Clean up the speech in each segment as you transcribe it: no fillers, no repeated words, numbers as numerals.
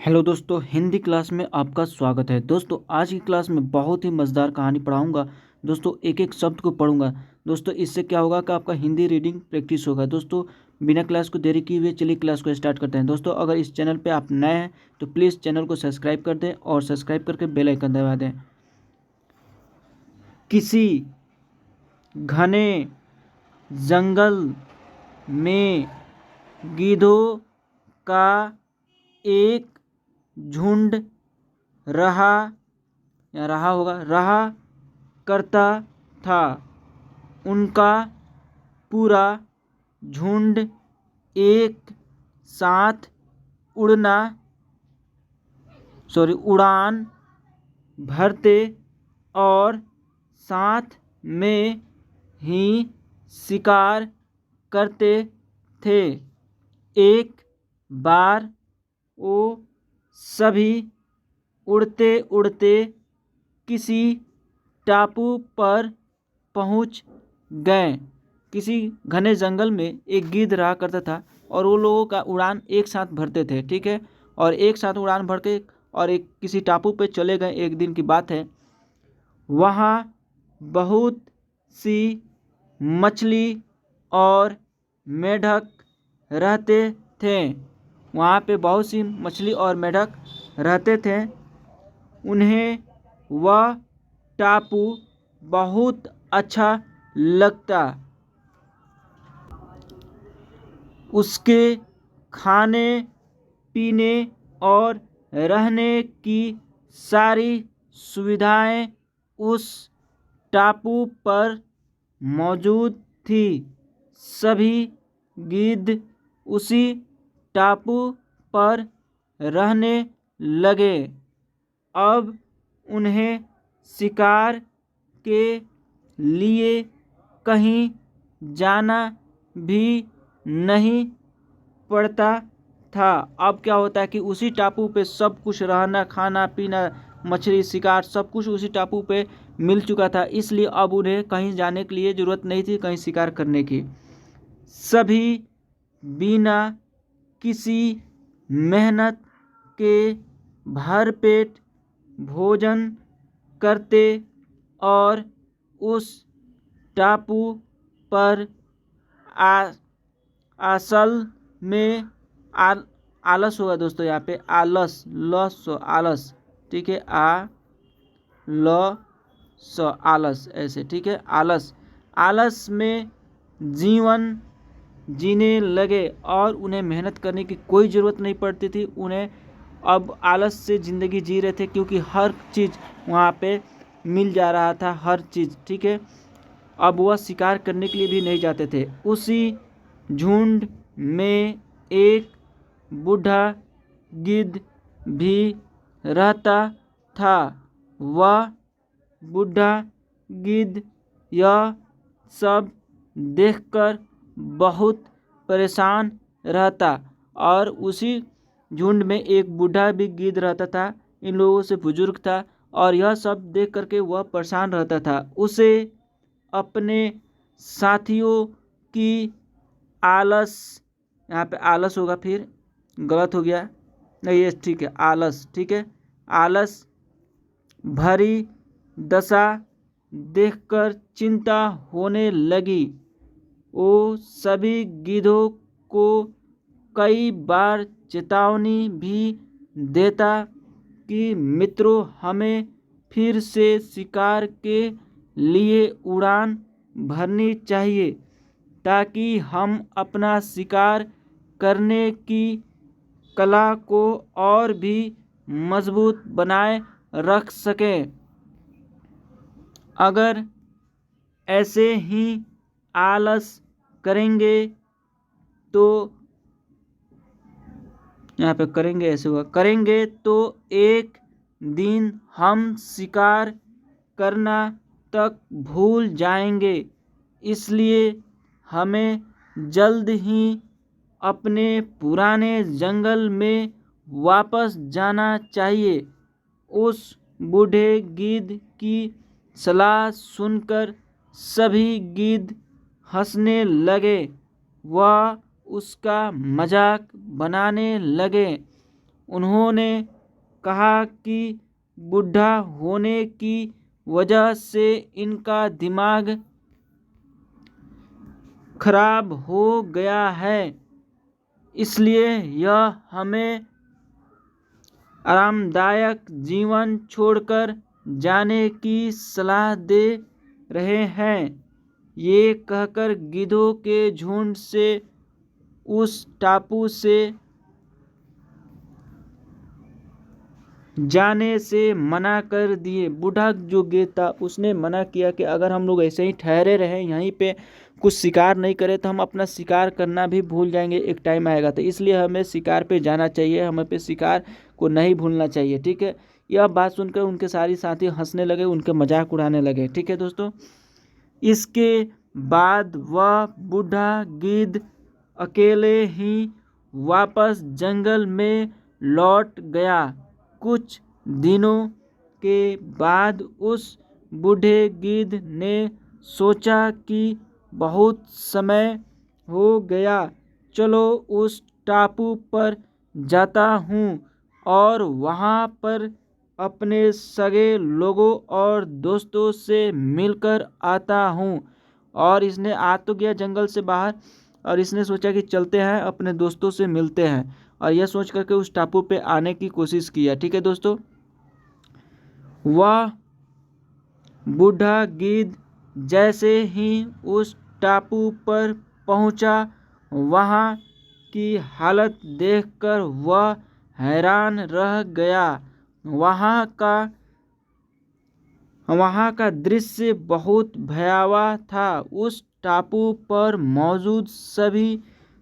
Hello दोस्तों, Hindi class में आपका स्वागत है। दोस्तों आज की क्लास में बहुत ही मज़ेदार कहानी पढ़ाऊंगा। दोस्तों एक एक शब्द को पढ़ूंगा। दोस्तों इससे क्या होगा कि आपका हिंदी रीडिंग प्रैक्टिस होगा। दोस्तों बिना क्लास को देरी किए हुए चलिए क्लास को स्टार्ट करते हैं। दोस्तों अगर इस चैनल पे आप नए हैं तो प्लीज़ चैनल को सब्सक्राइब कर दें और सब्सक्राइब करके बेल आइकन दबा दें। किसी घने जंगल में गीधों का एक झुंड रहा करता था। उनका पूरा झुंड एक साथ उड़ान भरते और साथ में ही शिकार करते थे। एक बार वो सभी उड़ते उड़ते किसी टापू पर पहुंच गए। किसी घने जंगल में एक गिद्ध रहा करता था और वो लोगों का उड़ान एक साथ भरते थे, ठीक है। और एक साथ उड़ान भर के और एक किसी टापू पे चले गए। एक दिन की बात है, वहाँ बहुत सी मछली और मेढक रहते थे। वहाँ पे बहुत सी मछली और मेढक रहते थे। उन्हें वह टापू बहुत अच्छा लगता। उसके खाने पीने और रहने की सारी सुविधाएं उस टापू पर मौजूद थी। सभी गिद्ध उसी टापू पर रहने लगे। अब उन्हें शिकार के लिए कहीं जाना भी नहीं पड़ता था। अब क्या होता है कि उसी टापू पे सब कुछ, रहना, खाना पीना, मछली शिकार, सब कुछ उसी टापू पे मिल चुका था। इसलिए अब उन्हें कहीं जाने के लिए ज़रूरत नहीं थी, कहीं शिकार करने की। सभी बिना किसी मेहनत के भरपेट भोजन करते और उस टापू पर असल में आलस होगा। दोस्तों यहाँ पे आलस, ठीक है। आलस ऐसे, ठीक है। आलस में जीवन जीने लगे और उन्हें मेहनत करने की कोई ज़रूरत नहीं पड़ती थी। उन्हें अब आलस से ज़िंदगी जी रहे थे, क्योंकि हर चीज़ वहाँ पे मिल जा रहा था, हर चीज़, ठीक है। अब वह शिकार करने के लिए भी नहीं जाते थे। उसी झुंड में एक बूढ़ा गिद्ध भी रहता था। वह बूढ़ा गिद्ध यह सब देखकर बहुत परेशान रहता। और उसी झुंड में एक बूढ़ा भी गिद्ध रहता था, इन लोगों से बुजुर्ग था, और यह सब देख करके वह परेशान रहता था। उसे अपने साथियों की आलस, यहाँ पे आलस होगा, फिर गलत हो गया, नहीं ये ठीक है, आलस, ठीक है। आलस भरी दशा देखकर चिंता होने लगी। वो सभी गिद्धों को कई बार चेतावनी भी देता कि मित्रों, हमें फिर से शिकार के लिए उड़ान भरनी चाहिए, ताकि हम अपना शिकार करने की कला को और भी मजबूत बनाए रख सकें। अगर ऐसे ही आलस करेंगे तो यहाँ पे करेंगे ऐसे हुआ, करेंगे तो एक दिन हम शिकार करना तक भूल जाएंगे। इसलिए हमें जल्द ही अपने पुराने जंगल में वापस जाना चाहिए। उस बूढ़े गिद्ध की सलाह सुनकर सभी गिद्ध हंसने लगे। वह उसका मजाक बनाने लगे उन्होंने कहा कि बूढ़ा होने की वजह से इनका दिमाग खराब हो गया है, इसलिए यह हमें आरामदायक जीवन छोड़कर जाने की सलाह दे रहे हैं। ये कहकर गिद्धों के झुंड से उस टापू से जाने से मना कर दिए। बूढ़ा जो गिद्ध था उसने मना किया कि अगर हम लोग ऐसे ही ठहरे रहें, यहीं पे कुछ शिकार नहीं करें तो हम अपना शिकार करना भी भूल जाएंगे, एक टाइम आएगा। तो इसलिए हमें शिकार पे जाना चाहिए, हमें पे शिकार को नहीं भूलना चाहिए। ठीक है, यह बात सुनकर उनके सारी साथी हंसने लगे, उनके मजाक उड़ाने लगे। ठीक है दोस्तों, इसके बाद वह बूढ़ा गिद्ध अकेले ही वापस जंगल में लौट गया। कुछ दिनों के बाद उस बूढ़े गिद्ध ने सोचा कि बहुत समय हो गया, चलो उस टापू पर जाता हूँ और वहाँ पर अपने सगे लोगों और दोस्तों से मिलकर आता हूँ। और इसने आ तो गया जंगल से बाहर, और इसने सोचा कि चलते हैं अपने दोस्तों से मिलते हैं, और यह सोच करके उस टापू पे आने की कोशिश किया। ठीक है दोस्तों, वह बूढ़ा गिद्ध जैसे ही उस टापू पर पहुंचा, वहां की हालत देखकर वह हैरान रह गया। वहाँ का दृश्य बहुत भयावह था। उस टापू पर मौजूद सभी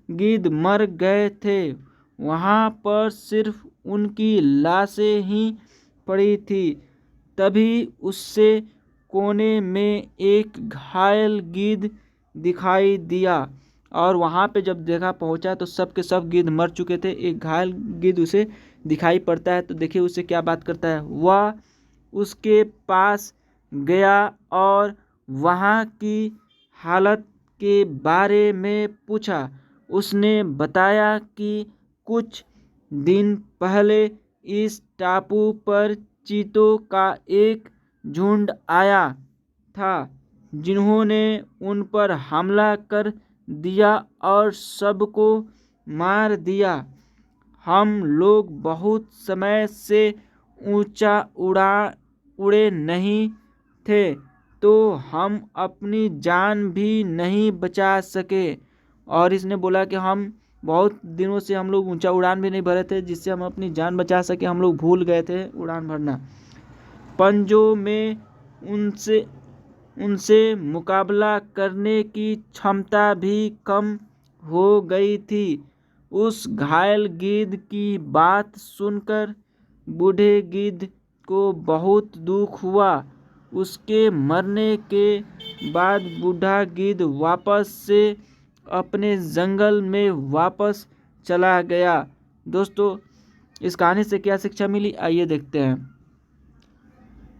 गिद्ध मर गए थे। वहाँ पर सिर्फ उनकी लाशें ही पड़ी थी। तभी उससे कोने में एक घायल गिद्ध दिखाई दिया, और वहाँ पे जब पहुँचा तो सब के सब गिद्ध मर चुके थे। एक घायल गिद्ध उसे दिखाई पड़ता है, तो देखिए उससे क्या बात करता है। वह उसके पास गया और वहाँ की हालत के बारे में पूछा। उसने बताया कि कुछ दिन पहले इस टापू पर चीतों का एक झुंड आया था, जिन्होंने उन पर हमला कर दिया और सबको मार दिया। हम लोग बहुत समय से ऊंचा उड़े नहीं थे, तो हम अपनी जान भी नहीं बचा सके। और इसने बोला कि हम बहुत दिनों से हम लोग ऊंचा उड़ान भी नहीं भरे थे, जिससे हम अपनी जान बचा सके, हम लोग भूल गए थे उड़ान भरना। पंजों में उनसे मुकाबला करने की क्षमता भी कम हो गई थी। उस घायल गिद्ध की बात सुनकर बूढ़े गिद्ध को बहुत दुख हुआ। उसके मरने के बाद बूढ़ा गिद्ध वापस से अपने जंगल में वापस चला गया। दोस्तों, इस कहानी से क्या शिक्षा मिली, आइए देखते हैं।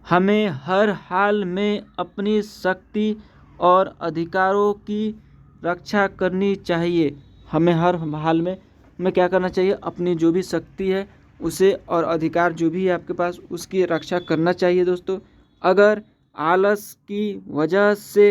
हमें हर हाल में अपनी शक्ति और अधिकारों की रक्षा करनी चाहिए। हमें हर हाल में क्या करना चाहिए, अपनी जो भी शक्ति है उसे और अधिकार जो भी है आपके पास, उसकी रक्षा करना चाहिए। दोस्तों, अगर आलस की वजह से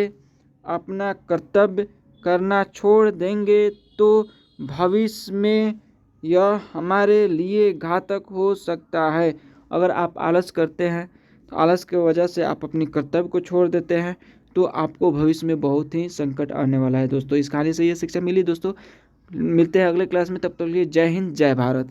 अपना कर्तव्य करना छोड़ देंगे तो भविष्य में यह हमारे लिए घातक हो सकता है। अगर आप आलस करते हैं तो आलस की वजह से आप अपनी कर्तव्य को छोड़ देते हैं, तो आपको भविष्य में बहुत ही संकट आने वाला है। दोस्तों, इस कहानी से ये शिक्षा मिली। दोस्तों, मिलते हैं अगले क्लास में, तब तक के लिए जय हिंद, जय भारत।